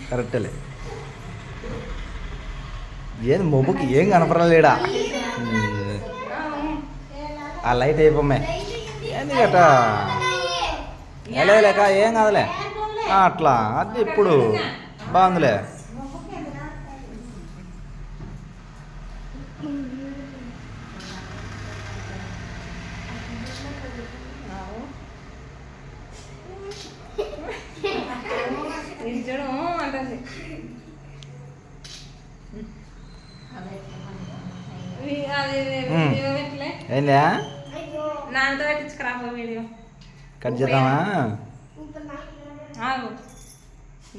కరెక్టేలే. ఏంది మొబ్బుకి ఏం కనపడలేడా? ఆ లైట్ అయిపోమ్మే. ఏంది గట లేక ఏం కాదులే. అట్లా అది ఇప్పుడు బాగుందిలే. ఏందా నాతో పెట్టించుకురా వీడియో కట్ చేద్దామా?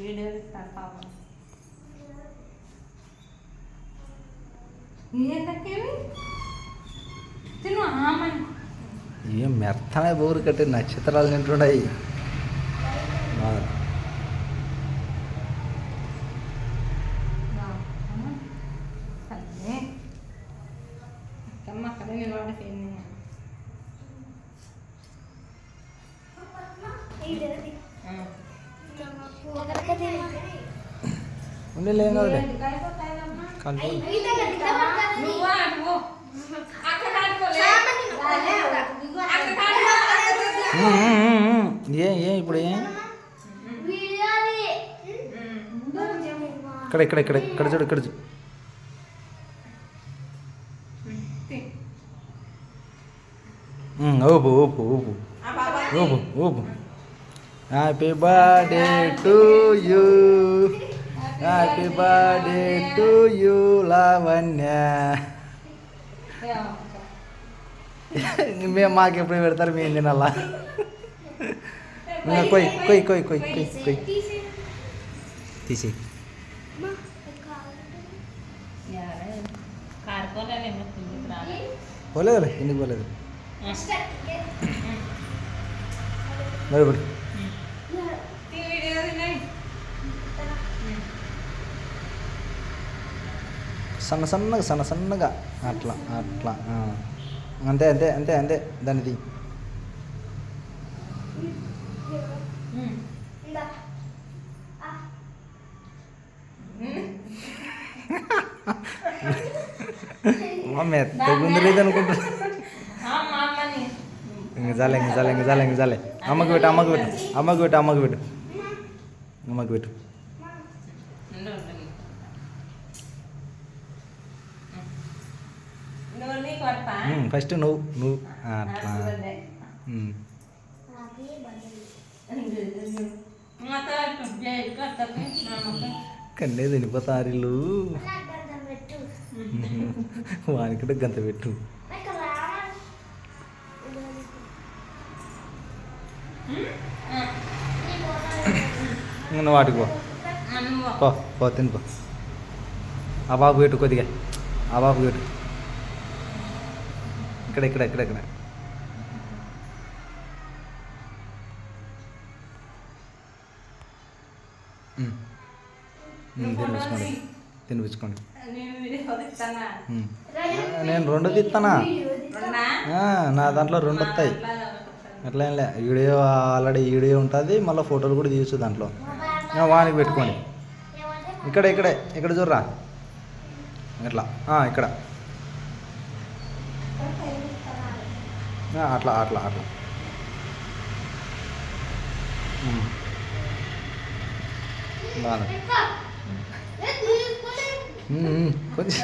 వీడియో ఏం మెత్తనే బోరు కట్టి నక్షత్రాలు తింటుండయి. ఉండేలే కదలే కలిపి ఇప్పుడు ఇక్కడ ఇక్కడ ఇక్కడ ఇక్కడ చూడు ఇక్కడ చూడు. ఊపు ఊపు ఊపు ఊపు ఊపు. Happy birthday to you, happy birthday to you Lavanya. మేము మాకు ఎప్పుడు పెడతారు మేము తినాలా? కొయ్ కొయ్ కొయ్ కొయ్ కొయ్ కొయ్ తీసి. పోలేదులే, ఎందుకు పోలేదు? మరి ఇప్పుడు సన్న సన్నగా సన్న సన్నగా అట్లా అట్లా అంతే అంతే అంతే అంతే దానిది. మెత్తగుందలేదు అనుకుంటా. ఇంక చాలే ఇంక చాలే ఇంక చాలే ఇంక చాలే. అమ్మకి పెట్టు అమ్మకి పెట్టు అమ్మకి పెట్టు అమ్మకి పెట్టు అమ్మకి పెట్టు. ఫస్ట్ నువ్వు అట్లా కన్నే తినిపోతారిల్లు. వానికంటే గంత పెట్టు. నువ్వు వాటికి పో పో తినిపో. ఆ బాబు పెట్టు కొద్దిగా, ఆ బాబు పెట్టు. ఇక్కడ ఇక్కడ ఇక్కడ ఇక్కడ తినిపించుకోండి తినిపించుకోండి. నేను 2 తీస్తానా? నా దాంట్లో 2 వస్తాయి. అట్లా ఏం లే, వీడియో ఆల్రెడీ వీడియో ఉంటుంది, మళ్ళీ ఫోటోలు కూడా తీయచ్చు దాంట్లో. వానికి పెట్టుకోండి. ఇక్కడే ఇక్కడే ఇక్కడ చూడరా ఇట్లా ఇక్కడ అట్లా అట్లా అట్లా బాగా కొంచెం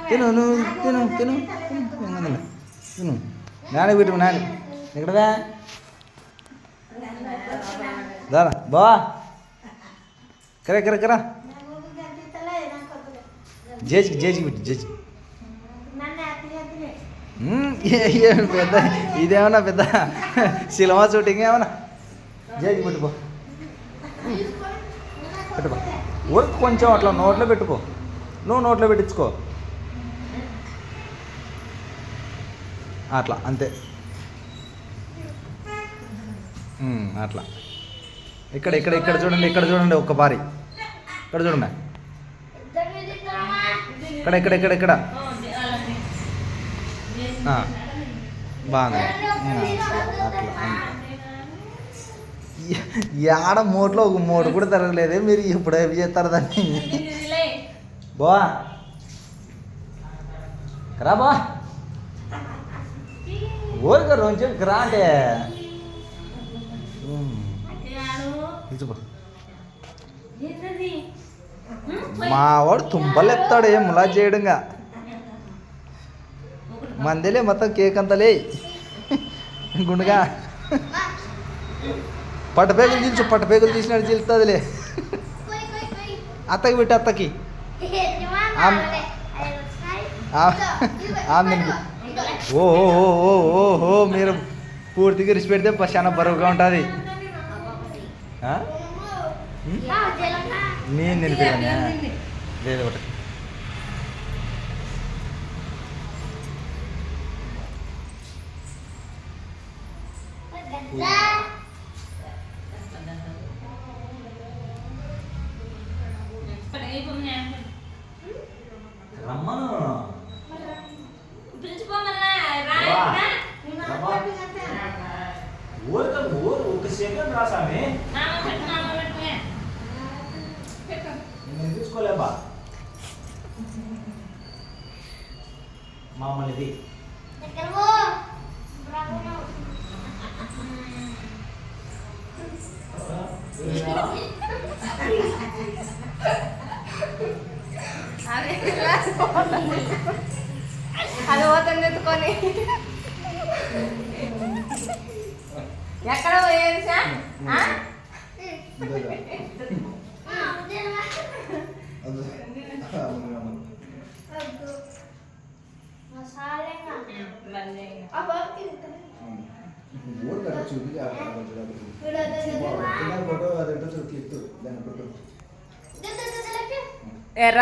తిను నువ్వు తిను తిను తిను తిను. నాని పెట్టు నాని ఎక్కడదా దారా బావా కరే కరే కరా. జేజికి జేజికి పెట్టు జేజి. ఏమి పెద్ద ఇదేమన్నా పెద్ద సినిమా షూటింగ్ ఏమన్నా? జేజికి పెట్టుకో పెట్టుకో. ఊరికి కొంచెం అట్లా నోట్లో పెట్టుకో. నువ్వు నోట్లో పెట్టించుకో అట్లా అంతే. అట్లా ఇక్కడ ఇక్కడ ఇక్కడ చూడండి, ఇక్కడ చూడండి ఒక్క బారి ఇక్కడ చూడండి. ఇక్కడ ఇక్కడ ఇక్కడ ఇక్కడ బాగుంది అట్లా ఆడ మోట్లో ఒక మూట కూడా తిరగలేదే మీరు ఇప్పుడు ఏం చేస్తారు దాన్ని బా రా బా ఊరిక రోజు రా అంటే మావాడు తుంపలు ఎత్తాడు ఏం ములా చేయడంగా మందిలే మొత్తం కేక్ అంతలే గుండుగా పట్టపేగులు తీసినట్టు చీలుతుందిలే అత్తకి పెట్టి అత్తకి ఓ ఓ మీరు పూర్తిగా రిసి పెడితే చాలా బరువుగా ఉంటుంది నేను తినిపోయాను లేదు ఒకటి రమ్మను ఊరు ఒక సెకండ్ రాసామి నేను తీసుకోలేబా మామూలుది అది పోతుంది ఎత్తుకొని ఎక్కడ పోయేది సార్ ఎర్ర